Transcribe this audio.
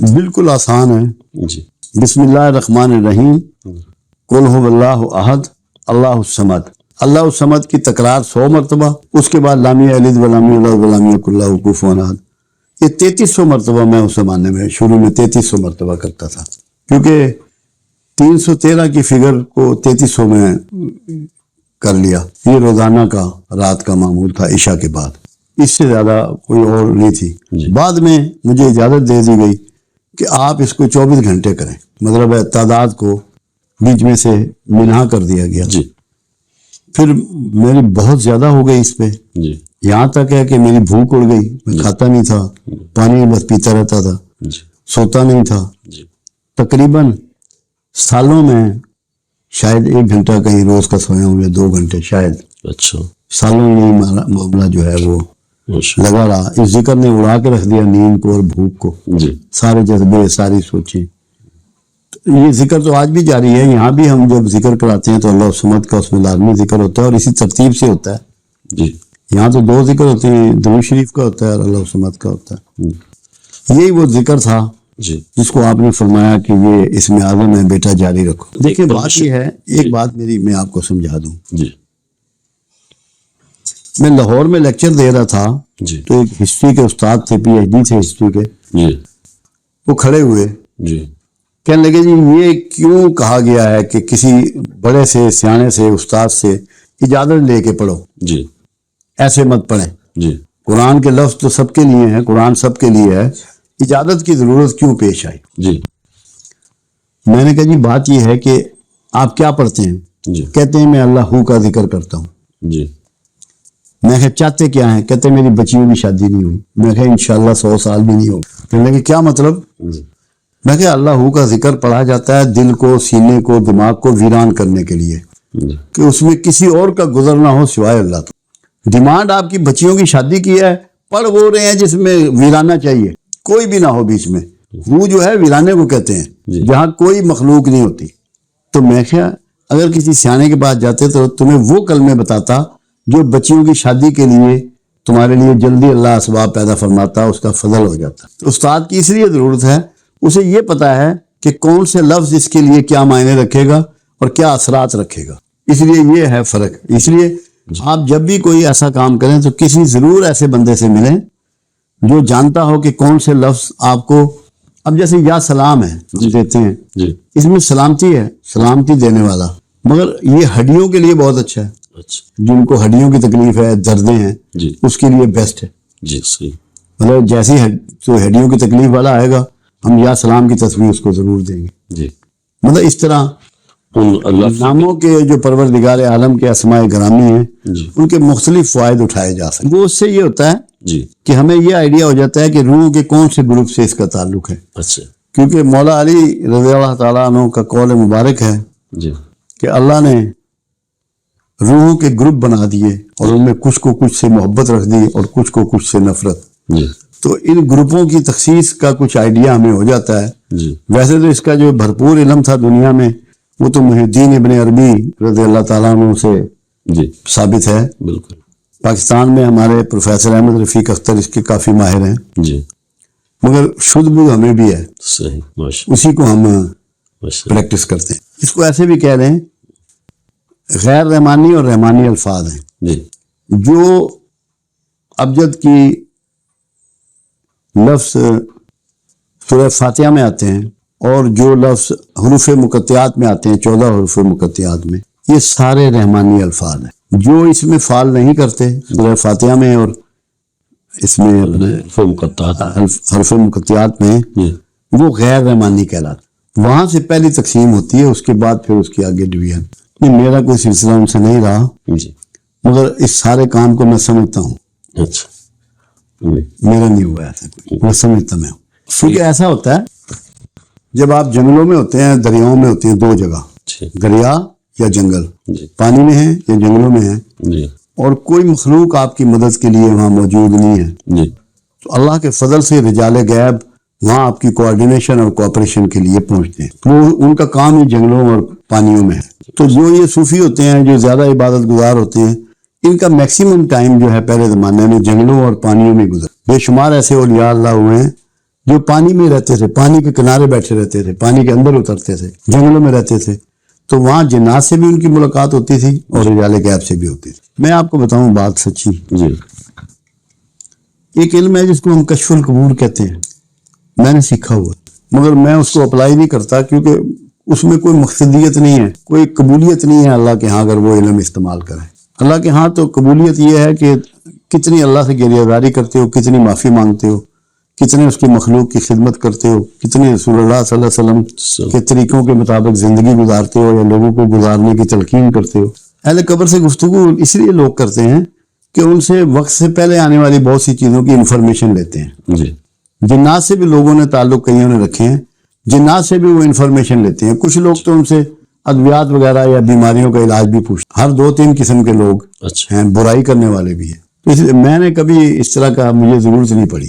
بالکل آسان ہے جی بسم اللہ الرحمن الرحیم قل هو اللہ احد اللہ الصمد. اللہ الصمد کی تکرار 100 مرتبہ، اس کے بعد لامی یلد ولم یولد ولم یکن لہ کفوا احد. یہ 3300 مرتبہ میں اس زمانے میں شروع میں 3300 مرتبہ کرتا تھا، کیونکہ 313 کی فگر کو 3300 میں کر لیا. یہ روزانہ کا رات کا معمول تھا عشاء کے بعد، اس سے زیادہ کوئی اور نہیں تھی. بعد میں مجھے اجازت دے دی گئی کہ آپ اس کو 24 گھنٹے کریں، مطلب ہے تعداد کو بیچ میں سے منہا کر دیا گیا. جی پھر میری بہت زیادہ ہو گئی اس پہ، جی یہاں تک ہے کہ میری بھوک اڑ گئی، میں کھاتا نہیں تھا، پانی بس پیتا رہتا تھا، جی سوتا نہیں تھا. جی تقریباً سالوں میں شاید 1 گھنٹہ کہیں روز کا سویا ہوں یا 2 گھنٹے شاید. اچھا سالوں میں یہ معاملہ جو ہے وہ ماشاء لگا رہا. اس ذکر نے اڑا کے رکھ دیا نیند کو اور بھوک کو، جی سارے جذبے ساری سوچیں. یہ ذکر تو آج بھی جاری ہے. یہاں بھی ہم جب ذکر کراتے ہیں تو اللہ الصمد کا اس میں لازمی ذکر ہوتا ہے اور اسی ترتیب سے ہوتا ہے. جی یہاں تو 2 ذکر ہوتے ہیں، درود شریف کا ہوتا ہے اور اللہ الصمد کا ہوتا ہے. یہی وہ ذکر تھا جی جس کو آپ نے فرمایا کہ یہ اسم اعظم ہے بیٹا جاری رکھو. دیکھیں بات یہ ہے، ایک بات میری میں آپ کو سمجھا دوں. جی میں لاہور میں لیکچر دے رہا تھا جی تو ایک ہسٹری کے استاد تھے، پی ایچ ڈی تھے ہسٹری کے، جی وہ کھڑے ہوئے جی کہنے لگے جی یہ کیوں کہا گیا ہے کہ کسی بڑے سے سیانے سے استاد سے اجازت لے کے پڑھو، جی ایسے مت پڑھیں. جی قرآن کے لفظ تو سب کے لیے ہیں، قرآن سب کے لیے ہے، اجازت کی ضرورت کیوں پیش آئی؟ جی میں نے کہا جی بات یہ ہے کہ آپ کیا پڑھتے ہیں؟ جی کہتے ہیں میں اللہ ہو کا ذکر کرتا ہوں. جی میں کہا چاہتے کیا ہیں؟ کہتے ہیں میری بچیوں کی شادی نہیں ہوئی. میں کہا انشاءاللہ 100 سال بھی نہیں ہوگا. کہنے لگے کیا مطلب؟ جی میں کہا اللہ ہو کا ذکر پڑھا جاتا ہے دل کو، سینے کو، دماغ کو ویران کرنے کے لیے، جی کہ اس میں کسی اور کا گزر نہ ہو سوائے اللہ. تو ڈیمانڈ آپ کی بچیوں کی شادی کی ہے، پڑھ وہ رہے ہیں جس میں ویرانہ چاہیے، کوئی بھی نہ ہو بیچ میں. وہ جو ہے ویرانے کو کہتے ہیں جہاں کوئی مخلوق نہیں ہوتی. تو میں کہا اگر کسی سیانے کے پاس جاتے تو تمہیں وہ کلمے بتاتا جو بچیوں کی شادی کے لیے تمہارے لیے جلدی اللہ اسباب پیدا فرماتا، اس کا فضل ہو جاتا. تو استاد کی اس لیے ضرورت ہے، اسے یہ پتا ہے کہ کون سے لفظ اس کے لیے کیا معنی رکھے گا اور کیا اثرات رکھے گا. اس لیے یہ ہے فرق. اس لیے آپ جب بھی کوئی ایسا کام کریں تو کسی ضرور ایسے بندے سے ملیں جو جانتا ہو کہ کون سے لفظ آپ کو، اب جیسے یا سلام ہے ہم دیتے ہیں، جی اس میں سلامتی ہے، سلامتی دینے والا، مگر یہ ہڈیوں کے لیے بہت اچھا ہے. اچھا جن کو ہڈیوں کی تکلیف ہے، دردیں ہیں، جی اس کے لیے بیسٹ ہے. جی صحیح مطلب جیسی تو ہڈیوں کی تکلیف والا آئے گا ہم یا سلام کی تصویر اس کو ضرور دیں گے. جی مطلب اس طرح ان اللہ ناموں کے جو پروردگار عالم کے اسماء گرامی ہیں جی ان کے مختلف فوائد اٹھائے جا سکتے. وہ اس سے یہ ہوتا ہے جی کہ ہمیں یہ آئیڈیا ہو جاتا ہے کہ روح کے کون سے گروپ سے اس کا تعلق ہے. اچھا کیونکہ مولا علی رضی اللہ تعالیٰ عنہ کا قول مبارک ہے جی کہ اللہ نے روحوں کے گروپ بنا دیے اور ان میں کچھ کو کچھ سے محبت رکھ دی اور کچھ کو کچھ سے نفرت. جی تو ان گروپوں کی تخصیص کا کچھ آئیڈیا ہمیں ہو جاتا ہے. جی ویسے تو اس کا جو بھرپور علم تھا دنیا میں وہ تو محی الدین ابن عربی رضی اللہ تعالیٰ عنہ سے جی ثابت ہے. بالکل پاکستان میں ہمارے پروفیسر احمد رفیق اختر اس کے کافی ماہر ہیں، جی مگر شدھ بدھ ہمیں بھی ہے، صحیح ماشاء اسی کو ہم ماشاء پریکٹس کرتے ہیں. اس کو ایسے بھی کہہ رہے ہیں غیر رحمانی اور رحمانی الفاظ ہیں. جی جو ابجد کی لفظ سورہ فاتحہ میں آتے ہیں اور جو لفظ حروف مقطعات میں آتے ہیں 14 حروف مقطعات میں، یہ سارے رحمانی الفاظ ہیں. جو اس میں فعال نہیں کرتے سورہ فاتحہ میں اور اس میں اپنے حروف مقطعات میں، جی وہ غیر رحمانی کہلاتے. وہاں سے پہلی تقسیم ہوتی ہے، اس کے بعد پھر اس کی آگے ڈویژن. میرا کوئی سلسلہ ان سے نہیں رہا جی مگر اس سارے کام کو میں سمجھتا ہوں. اچھا جی میرا نہیں ہوا ایسا کوئی، میں سمجھتا میں ہوں. کیونکہ ایسا ہوتا ہے جب آپ جنگلوں میں ہوتے ہیں، دریاؤں میں ہوتے ہیں، 2 جگہ، جی دریا یا جنگل، جی پانی میں ہیں یا جنگلوں میں ہیں، جی اور کوئی مخلوق آپ کی مدد کے لیے وہاں موجود نہیں ہے، جی تو اللہ کے فضل سے رجال غیب وہاں آپ کی کوآرڈینیشن اور کوآپریشن کے لیے پہنچتے ہیں. وہ ان کا کام ہی جنگلوں اور پانیوں میں ہے. تو جو یہ صوفی ہوتے ہیں جو زیادہ عبادت گزار ہوتے ہیں، ان کا میکسیمم ٹائم جو ہے پہلے زمانے میں جنگلوں اور پانیوں میں گزر. بے شمار ایسے اولیاء اللہ ہوئے ہیں جو پانی میں رہتے تھے، پانی کے کنارے بیٹھے رہتے تھے، پانی کے اندر اترتے تھے، جنگلوں میں رہتے تھے، تو وہاں جنات سے بھی ان کی ملاقات ہوتی تھی اور رجال غیب سے بھی ہوتی تھی. میں آپ کو بتاؤں بات سچی، جی ایک علم ہے جس کو ہم کشف القبور کہتے ہیں، میں نے سیکھا ہوا، مگر میں اس کو اپلائی نہیں کرتا کیونکہ اس میں کوئی مقصدیت نہیں ہے، کوئی قبولیت نہیں ہے اللہ کے ہاں اگر وہ علم استعمال کریں. اللہ کے ہاں تو قبولیت یہ ہے کہ کتنی اللہ سے گریہ زاری کرتے ہو، کتنی معافی مانگتے ہو، کتنے اس کی مخلوق کی خدمت کرتے ہو، کتنے رسول اللہ صلی اللہ علیہ وسلم کے طریقوں کے مطابق زندگی گزارتے ہو یا لوگوں کو گزارنے کی تلقین کرتے ہو. اہل قبر سے گفتگو اس لیے لوگ کرتے ہیں کہ ان سے وقت سے پہلے آنے والی بہت سی چیزوں کی انفارمیشن لیتے ہیں. جی جنات سے بھی لوگوں نے تعلق کئیوں نے رکھے ہیں، جنات سے بھی وہ انفارمیشن لیتے ہیں. کچھ لوگ تو ان سے ادویات وغیرہ یا بیماریوں کا علاج بھی پوچھتے ہیں. ہر 2-3 قسم کے لوگ اچھا ہیں، برائی کرنے والے بھی ہیں. تو اس لیے میں نے کبھی اس طرح کا مجھے ضرورت نہیں پڑی.